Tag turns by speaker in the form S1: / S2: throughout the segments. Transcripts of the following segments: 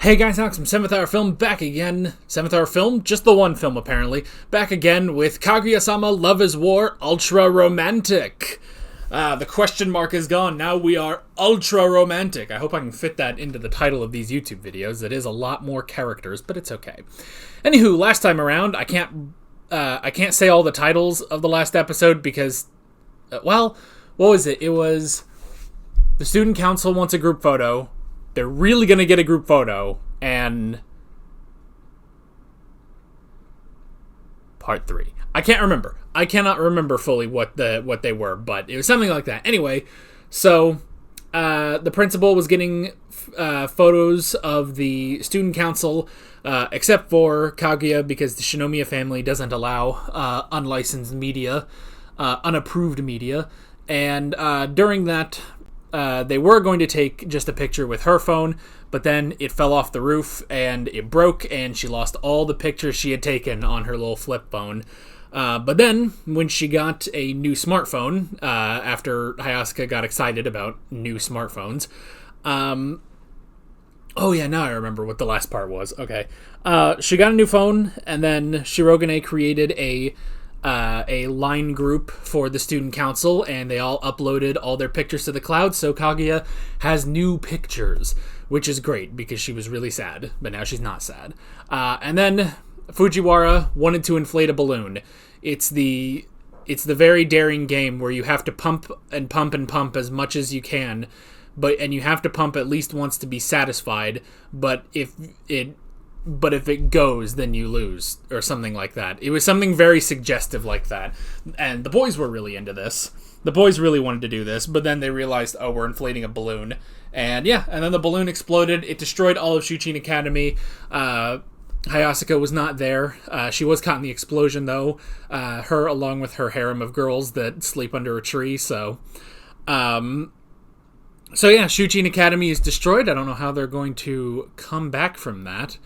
S1: Hey guys, Alex from 7th Hour Film, back again. 7th Hour Film, just the one film apparently. Back again with Kaguya-Sama, Love is War, Ultra Romantic. The question mark is gone, now we are ultra romantic. I hope I can fit that into the title of these YouTube videos. It is a lot more characters, but it's okay. Anywho, last time around, I can't say all the titles of the last episode because, what was it? It was the student council wants a group photo. They're really going to get a group photo, and part 3. I can't remember. I cannot remember fully what they were, but it was something like that. Anyway, so the principal was getting photos of the student council, except for Kaguya, because the Shinomiya family doesn't allow unlicensed media, unapproved media, and during that, they were going to take just a picture with her phone, but then it fell off the roof and it broke and she lost all the pictures she had taken on her little flip phone. But then when she got a new smartphone, after Hayasuka got excited about new smartphones, oh yeah, now I remember what the last part was. Okay. She got a new phone, and then Shirogane created a line group for the student council, and they all uploaded all their pictures to the cloud, so Kaguya has new pictures, which is great because she was really sad, but now she's not sad. And then Fujiwara wanted to inflate a balloon. It's the very daring game where you have to pump and pump and pump as much as you can, and you have to pump at least once to be satisfied, but if it goes, then you lose, or something like that. It was something very suggestive like that. And the boys were really into this. The boys really wanted to do this, but then they realized, oh, we're inflating a balloon. And yeah, and then the balloon exploded. It destroyed all of Shuchin Academy. Hayasuka was not there. She was caught in the explosion, though. Her, along with her harem of girls that sleep under a tree, so yeah, Shuchin Academy is destroyed. I don't know how they're going to come back from that.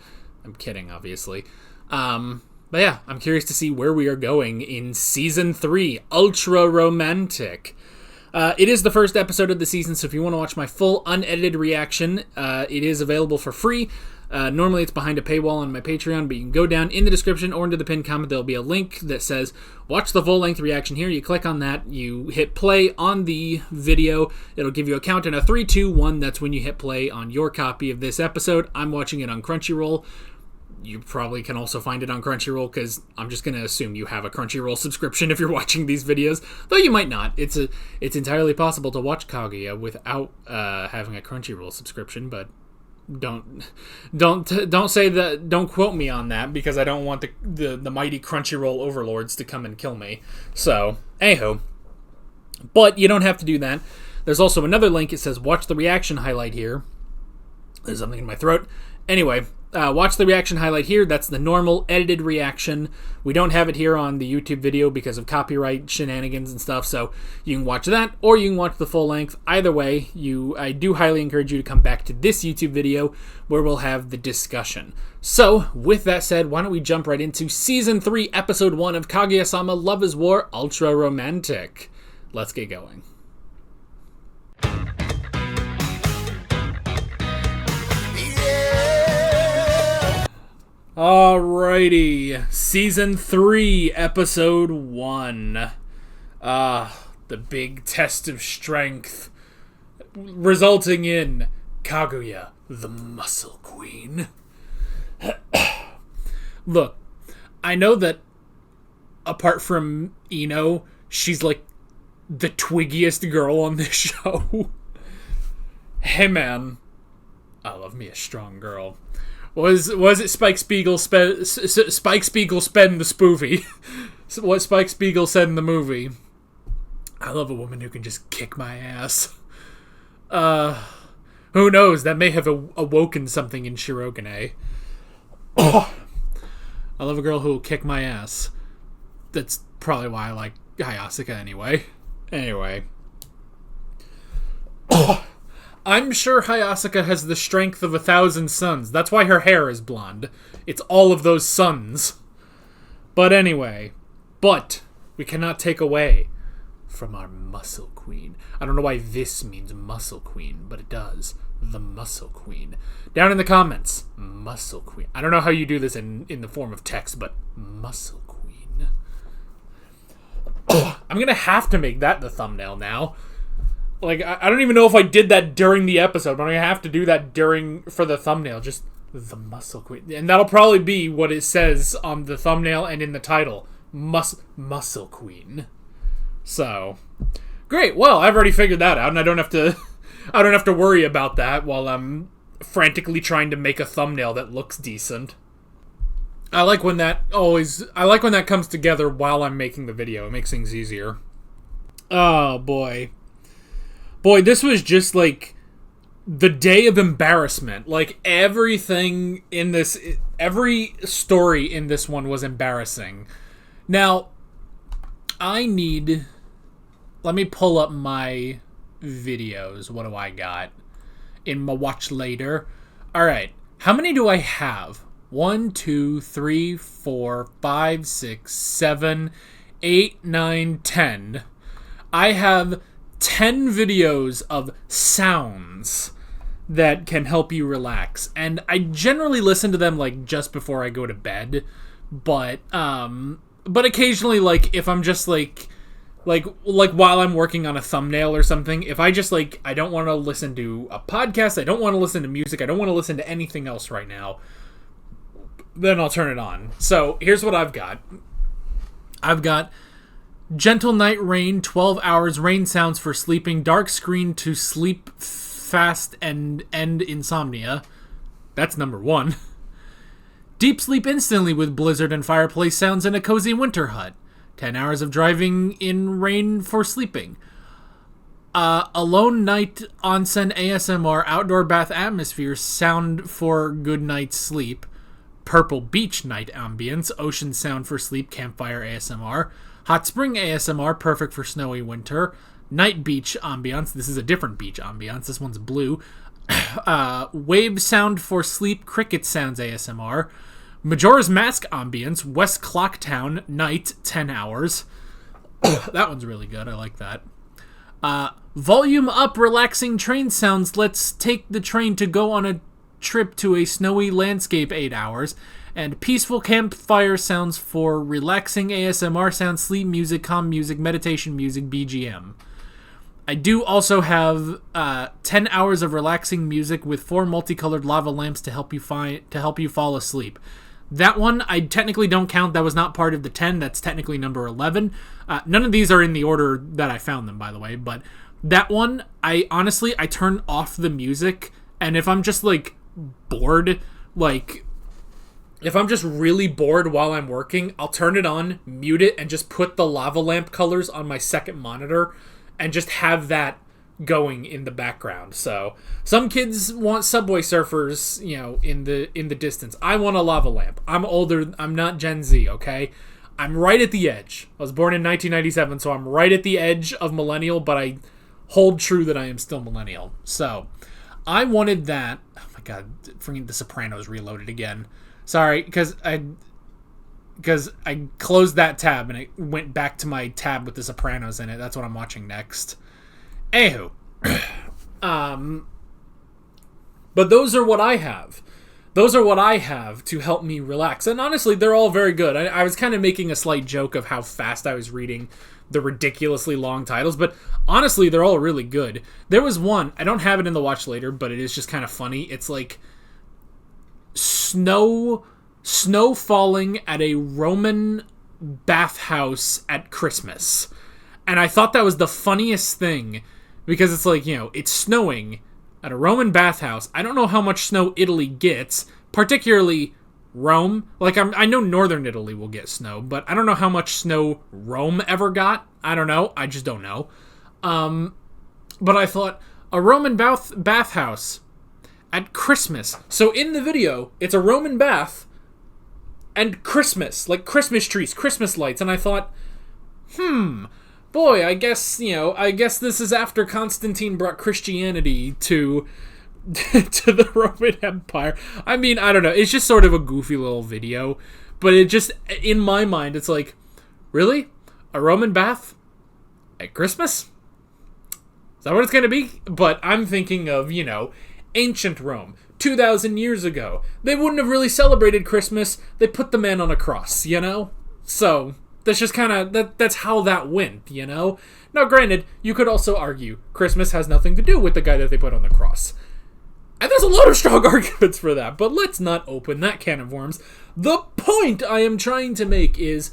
S1: I'm kidding, obviously. But yeah, I'm curious to see where we are going in Season 3, Ultra Romantic. It is the first episode of the season, so if you want to watch my full unedited reaction, it is available for free. Normally it's behind a paywall on my Patreon, but you can go down in the description or into the pinned comment. There'll be a link that says, watch the full-length reaction here. You click on that, you hit play on the video. It'll give you a count in a 3, 2, 1. That's when you hit play on your copy of this episode. I'm watching it on Crunchyroll. You probably can also find it on Crunchyroll, because I'm just going to assume you have a Crunchyroll subscription if you're watching these videos, though you might not. It's entirely possible to watch Kaguya without having a Crunchyroll subscription, but don't say that. Don't quote me on that, because I don't want the mighty Crunchyroll overlords to come and kill me. So, anywho, but you don't have to do that. There's also another link. It says watch the reaction highlight here. There's something in my throat. Anyway, watch the reaction highlight here. That's the normal edited reaction. We don't have it here on the YouTube video because of copyright shenanigans and stuff, so you can watch that, or you can watch the full length. Either way, I do highly encourage you to come back to this YouTube video where we'll have the discussion. So, with that said, why don't we jump right into Season 3, Episode 1 of Kaguya-Sama, Love is War, Ultra Romantic. Let's get going. Alrighty, Season 3, Episode 1. The big test of strength, resulting in Kaguya, the Muscle Queen. Look, I know that apart from Iino, she's like the twiggiest girl on this show. Hey man, I love me a strong girl. Was it Spike Spiegel spend the spoofy? What Spike Spiegel said in the movie? I love a woman who can just kick my ass. Who knows? That may have awoken something in Shirogane. I love a girl who will kick my ass. That's probably why I like Hayasuka anyway. Anyway. I'm sure Hayasuka has the strength of 1,000 suns. That's why her hair is blonde. It's all of those suns. But anyway. But we cannot take away from our Muscle Queen. I don't know why this means Muscle Queen, but it does. The Muscle Queen. Down in the comments, Muscle Queen. I don't know how you do this in the form of text, but Muscle Queen. I'm going to have to make that the thumbnail now. Like, I don't even know if I did that during the episode, but I'm going to have to do that for the thumbnail. Just the Muscle Queen. And that'll probably be what it says on the thumbnail and in the title. Muscle Queen. So, great. Well, I've already figured that out, and I don't have to worry about that while I'm frantically trying to make a thumbnail that looks decent. I like when that comes together while I'm making the video. It makes things easier. Oh, boy. Boy, this was just, like, the day of embarrassment. Like, every story in this one was embarrassing. Now, let me pull up my videos. What do I got in my watch later? Alright, how many do I have? 1, 2, 3, 4, 5, 6, 7, 8, 9, 10. I have 10 videos of sounds that can help you relax. And I generally listen to them, like, just before I go to bed. But occasionally, like, if I'm just, like while I'm working on a thumbnail or something, if I just, like, I don't want to listen to a podcast, I don't want to listen to music, I don't want to listen to anything else right now, then I'll turn it on. So, here's what I've got. I've got Gentle Night Rain, 12 hours, rain sounds for sleeping, dark screen to sleep fast and end insomnia. That's number 1. Deep sleep instantly with blizzard and fireplace sounds in a cozy winter hut. 10 hours of driving in rain for sleeping. Alone night onsen ASMR, outdoor bath atmosphere, sound for good night's sleep. Purple beach night ambience, ocean sound for sleep, campfire ASMR. Hot spring ASMR, perfect for snowy winter. Night beach ambience, this is a different beach ambience, this one's blue. Wave sound for sleep, cricket sounds ASMR. Majora's Mask ambience, West Clocktown, night, 10 hours. That one's really good, I like that. Volume up, relaxing train sounds, let's take the train to go on a trip to a snowy landscape, 8 hours. And peaceful campfire sounds for relaxing ASMR sounds, sleep music, calm music, meditation music, BGM. I do also have 10 hours of relaxing music with 4 multicolored lava lamps to help you fall asleep. That one I technically don't count. That was not part of the 10. That's technically number 11. None of these are in the order that I found them, by the way. But that one, I turn off the music. And if I'm just, like, bored, like, if I'm just really bored while I'm working, I'll turn it on, mute it, and just put the lava lamp colors on my second monitor and just have that going in the background. So some kids want Subway Surfers, you know, in the distance. I want a lava lamp. I'm older. I'm not Gen Z, okay? I'm right at the edge. I was born in 1997, so I'm right at the edge of millennial, but I hold true that I am still millennial. So I wanted that. Oh my god, freaking The Sopranos reloaded again. Sorry, because I closed that tab and it went back to my tab with The Sopranos in it. That's what I'm watching next. Anywho, but those are what I have. Those are what I have to help me relax. And honestly, they're all very good. I was kind of making a slight joke of how fast I was reading the ridiculously long titles, but honestly, they're all really good. There was one, I don't have it in the watch later, but it is just kind of funny. It's like snow falling at a Roman bathhouse at Christmas. And I thought that was the funniest thing, because it's like, you know, it's snowing at a Roman bathhouse. I don't know how much snow Italy gets, particularly Rome. Like, I know northern Italy will get snow, but I don't know how much snow Rome ever got. I don't know. I just don't know. But I thought, a Roman bathhouse at Christmas. So in the video, it's a Roman bath and Christmas, like Christmas trees, Christmas lights. And I thought, boy, I guess this is after Constantine brought Christianity to the Roman Empire. I mean, I don't know. It's just sort of a goofy little video. But it just, in my mind, it's like, really? A Roman bath at Christmas? Is that what it's going to be? But I'm thinking of, you know, ancient Rome. 2,000 years ago. They wouldn't have really celebrated Christmas. They put the man on a cross, you know? So, that's just kind of, that's how that went, you know? Now, granted, you could also argue Christmas has nothing to do with the guy that they put on the cross. And there's a lot of strong arguments for that, but let's not open that can of worms. The point I am trying to make is,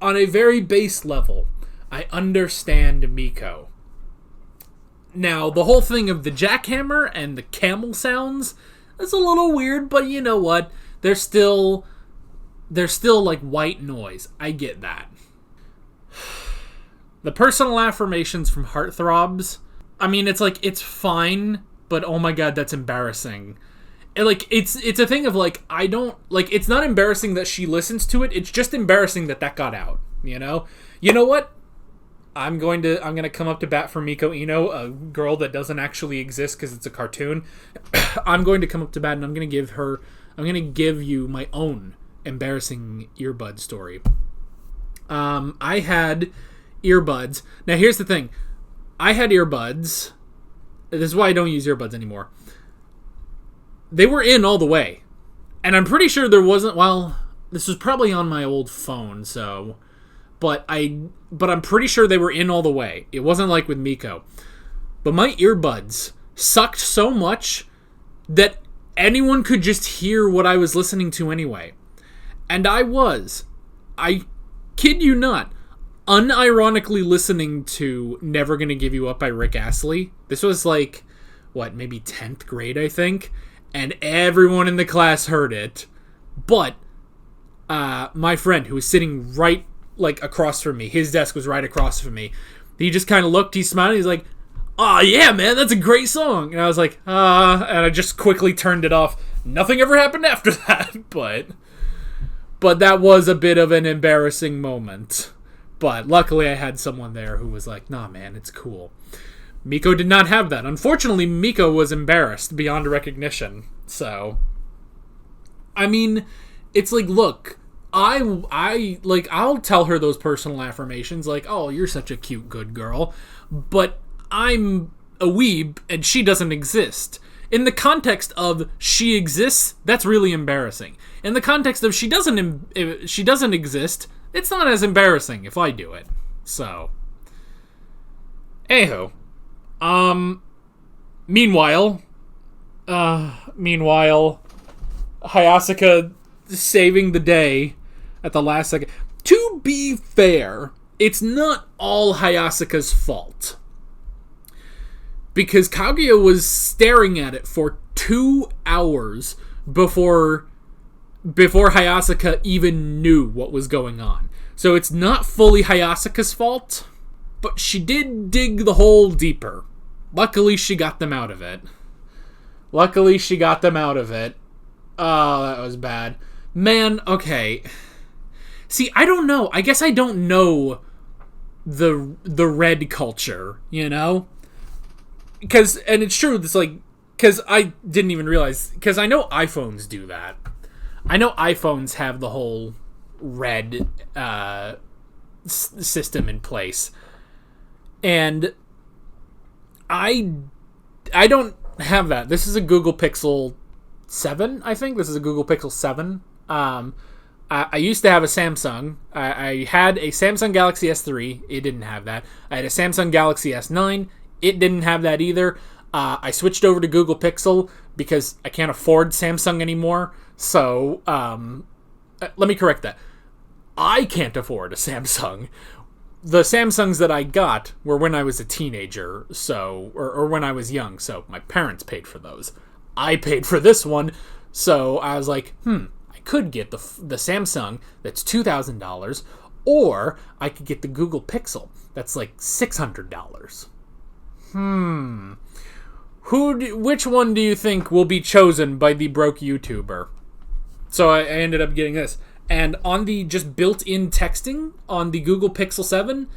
S1: on a very base level, I understand Miko. Now, the whole thing of the jackhammer and the camel sounds is a little weird, but you know what? They're still like white noise. I get that. The personal affirmations from Heartthrobs, I mean, it's like, it's fine, but oh my god, that's embarrassing. And like, it's a thing of like, I don't, like, it's not embarrassing that she listens to it, it's just embarrassing that got out, you know? You know what? I'm gonna come up to bat for Miko Iino, a girl that doesn't actually exist because it's a cartoon. I'm going to come up to bat and I'm gonna give you my own embarrassing earbud story. I had earbuds. Now here's the thing. I had earbuds. This is why I don't use earbuds anymore. They were in all the way. And I'm pretty sure there wasn't, well, this was probably on my old phone, so... But I'm pretty sure they were in all the way. It wasn't like with Miko. But my earbuds sucked so much that anyone could just hear what I was listening to anyway. And I kid you not, unironically listening to Never Gonna Give You Up by Rick Astley. This was like, maybe 10th grade, I think. And everyone in the class heard it. But my friend, who was sitting right across from me, his desk was right across from me, he just kind of looked, he smiled, he's like, "Oh yeah, man, that's a great song." And I was like, and I just quickly turned it off. Nothing ever happened after that, but that was a bit of an embarrassing moment. But luckily I had someone there who was like, "Nah, man, it's cool." Miko did not have that. Unfortunately, Miko was embarrassed beyond recognition. So, I mean, it's like, look, I'll tell her those personal affirmations, like, "Oh, you're such a cute, good girl," but I'm a weeb and she doesn't exist. In the context of she exists, that's really embarrassing. In the context of she doesn't exist, it's not as embarrassing if I do it. So, anywho, meanwhile, Hayasaka saving the day at the last second. To be fair, it's not all Hayasaka's fault. Because Kaguya was staring at it for 2 hours before Hayasaka even knew what was going on. So it's not fully Hayasaka's fault, but she did dig the hole deeper. Luckily, she got them out of it. Oh, that was bad. Man, okay. See, I don't know. I guess I don't know the red culture, you know? And it's true, it's like, because I didn't even realize, because I know iPhones do that. I know iPhones have the whole red system in place. And I don't have that. This is a Google Pixel 7, I think. This is a Google Pixel 7. I used to have a Samsung. I had a Samsung Galaxy S3. It didn't have that. I had a Samsung Galaxy S9. It didn't have that either. I switched over to Google Pixel because I can't afford Samsung anymore. So, let me correct that. I can't afford a Samsung. The Samsungs that I got were when I was a teenager, so or when I was young, so my parents paid for those. I paid for this one, so I was like, I could get the Samsung that's $2,000, or I could get the Google Pixel that's like $600. Which one do you think will be chosen by the broke YouTuber? So I ended up getting this. And on the just built-in texting on the Google Pixel 7,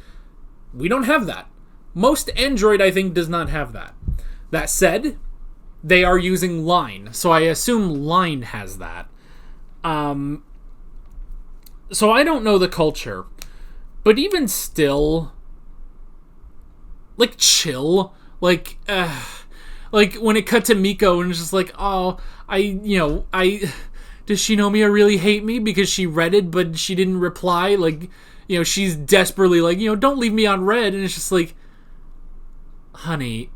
S1: we don't have that. Most Android, I think, does not have that. That said, they are using Line, so I assume Line has that. So I don't know the culture. But even still, chill. When it cut to Miko and it's just like, oh, does Shinomiya really hate me because she read it but she didn't reply? Like, she's desperately like, don't leave me on red. And it's just like, honey,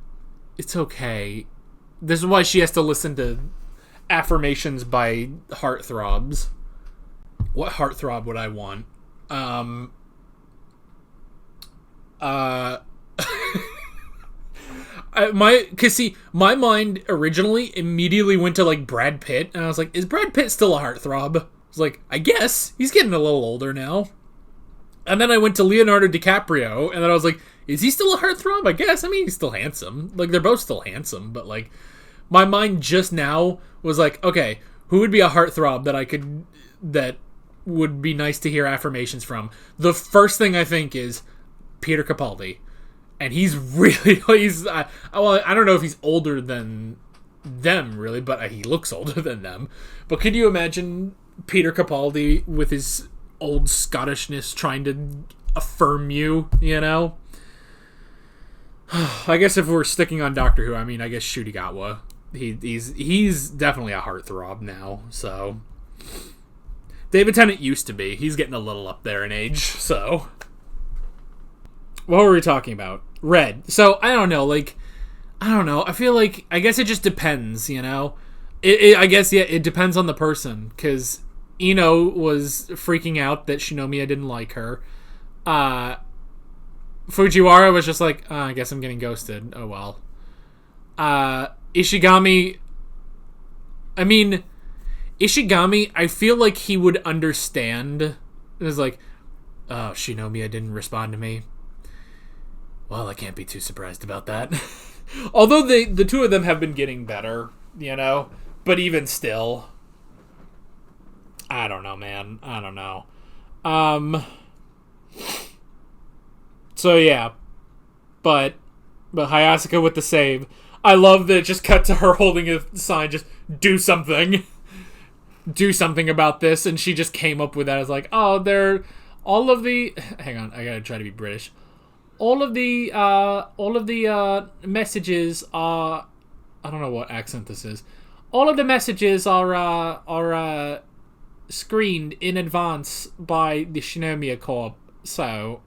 S1: it's okay. This is why she has to listen to affirmations by heartthrobs. What heartthrob would I want? My mind originally immediately went to like Brad Pitt, and I was like, is Brad Pitt still a heartthrob? I was like, I guess he's getting a little older now. And then I went to Leonardo DiCaprio, and then I was like, is he still a heartthrob? I guess. I mean, he's still handsome. Like, they're both still handsome, but like, my mind just now was like, okay, who would be a heartthrob that would be nice to hear affirmations from? The first thing I think is Peter Capaldi. And he's really, I don't know if he's older than them, really, but he looks older than them. But could you imagine Peter Capaldi with his old Scottishness trying to affirm you, I guess if we're sticking on Doctor Who, I mean, I guess Shudigawa. He's definitely a heartthrob now, so. David Tennant used to be. He's getting a little up there in age, so. What were we talking about? Red. So, I don't know, I feel like, I guess it just depends, I guess, yeah, it depends on the person, because Iino was freaking out that Shinomiya didn't like her. Fujiwara was just like, I guess I'm getting ghosted. Oh, well. Ishigami, I feel like he would understand. It was like, oh, Shinomiya didn't respond to me. Well, I can't be too surprised about that. Although the two of them have been getting better, but even still, I don't know, man. I don't know. So yeah, but Hayasaka with the save. I love that it just cut to her holding a sign, just do something. Do something about this, and she just came up with that as like, oh, they're all of the. Hang on, I gotta try to be British. All of the messages are. I don't know what accent this is. All of the messages are screened in advance by the Shinomiya Corp. So,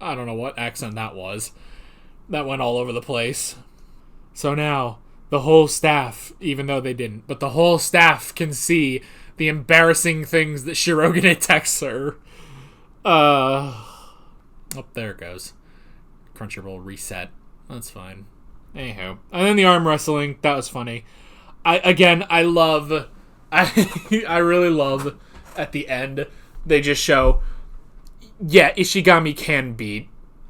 S1: I don't know what accent that was. That went all over the place. So now, the whole staff, even though they didn't, but the whole staff can see the embarrassing things that Shirogane texts her. There it goes. Crunchyroll reset. That's fine. Anyhow. And then the arm wrestling. That was funny. I really love at the end, they just show, yeah, Ishigami can beat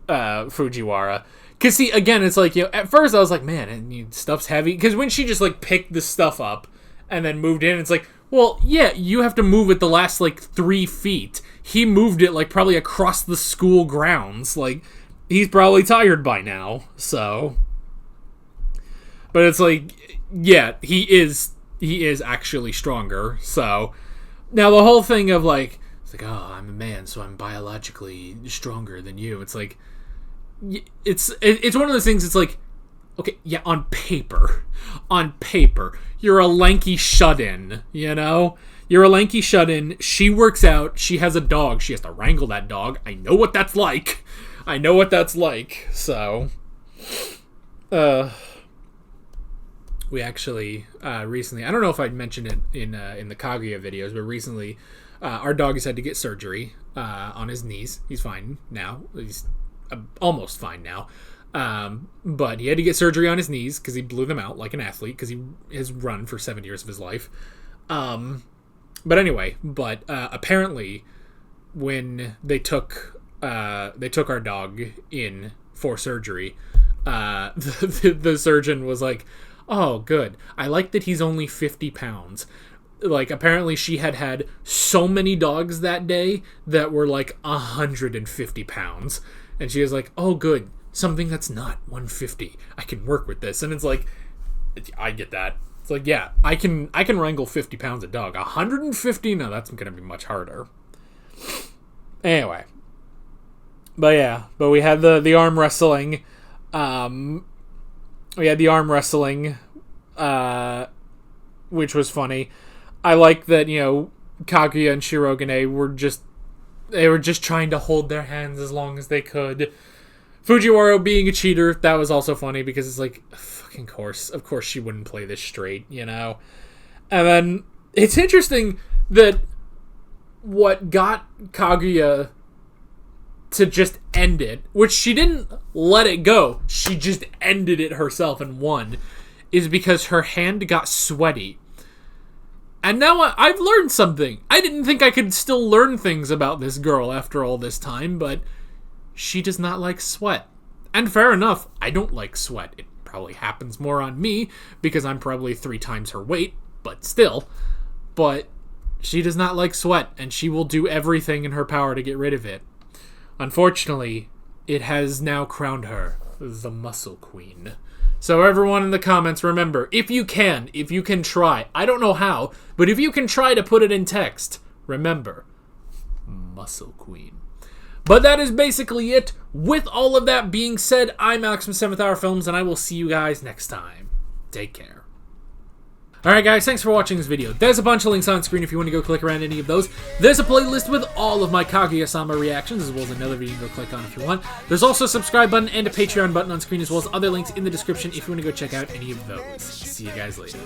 S1: Fujiwara. Because, see, again, it's like, at first I was like, man, and stuff's heavy. Because when she just, picked the stuff up and then moved in, it's like, well, yeah, you have to move it the last, 3 feet. He moved it, probably across the school grounds. He's probably tired by now, so. But it's yeah, he is actually stronger, so. Now, the whole thing of, it's oh, I'm a man, so I'm biologically stronger than you. It's it's one of those things, it's okay, yeah, on paper, you're a lanky shut-in, You're a lanky shut-in, she works out, she has a dog, she has to wrangle that dog, I know what that's like, so, we actually, recently, I don't know if I'd mentioned it in the Kaguya videos, but recently, our dog has had to get surgery, on his knees. He's fine now, he's almost fine now, but he had to get surgery on his knees because he blew them out like an athlete because he has run for 7 years of his life. But anyway, apparently when they took our dog in for surgery, the surgeon was like, oh, good, I like that he's only 50 pounds. Apparently she had so many dogs that day that were 150 pounds. And she was like, oh, good, something that's not 150. I can work with this. And it's I get that. It's yeah, I can wrangle 50 pounds of dog. 150? No, that's going to be much harder. Anyway. But yeah, we had the arm wrestling. which was funny. I like that, Kaguya and Shirogane were just trying to hold their hands as long as they could. Fujiwara being a cheater, that was also funny because it's like, fucking course. Of course she wouldn't play this straight, And then it's interesting that what got Kaguya to just end it, which she didn't let it go, she just ended it herself and won, is because her hand got sweaty. And now I've learned something. I didn't think I could still learn things about this girl after all this time, but she does not like sweat. And fair enough, I don't like sweat. It probably happens more on me because I'm probably 3 times her weight, but still. But she does not like sweat, and she will do everything in her power to get rid of it. Unfortunately, it has now crowned her the Muscle Queen. So everyone in the comments, remember, if you can try, I don't know how, but if you can try to put it in text, remember, Muscle Queen. But that is basically it. With all of that being said, I'm Alex from 7th Hour Films, and I will see you guys next time. Take care. Alright guys, thanks for watching this video. There's a bunch of links on screen if you want to go click around any of those. There's a playlist with all of my Kaguya-Sama reactions, as well as another video you can go click on if you want. There's also a subscribe button and a Patreon button on screen, as well as other links in the description if you want to go check out any of those. See you guys later.